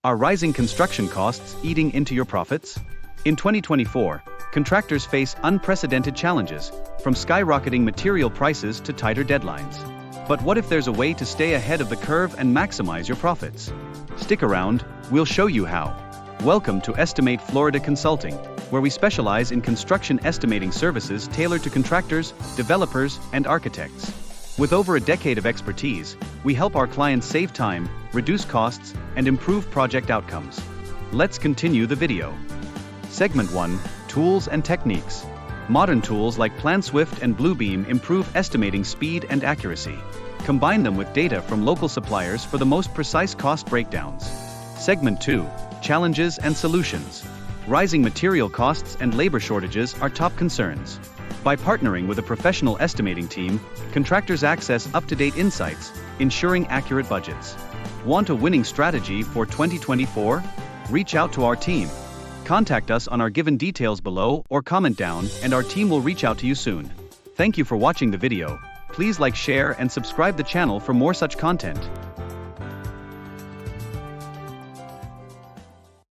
Are rising construction costs eating into your profits? In 2024, contractors face unprecedented challenges, from skyrocketing material prices to tighter deadlines. But what if there's a way to stay ahead of the curve and maximize your profits? Stick around, we'll show you how. Welcome to Estimate Florida Consulting, where we specialize in construction estimating services tailored to contractors, developers, and architects. With over a decade of expertise, we help our clients save time, reduce costs, and improve project outcomes. Let's continue the video. Segment 1, Tools and Techniques. Modern tools like PlanSwift and Bluebeam improve estimating speed and accuracy. Combine them with data from local suppliers for the most precise cost breakdowns. Segment 2, Challenges and Solutions. Rising material costs and labor shortages are top concerns. By partnering with a professional estimating team, contractors access up-to-date insights, ensuring accurate budgets. Want a winning strategy for 2024? Reach out to our team. Contact us on our given details below or comment down, and our team will reach out to you soon. Thank you for watching the video. Please like, share, and subscribe the channel for more such content.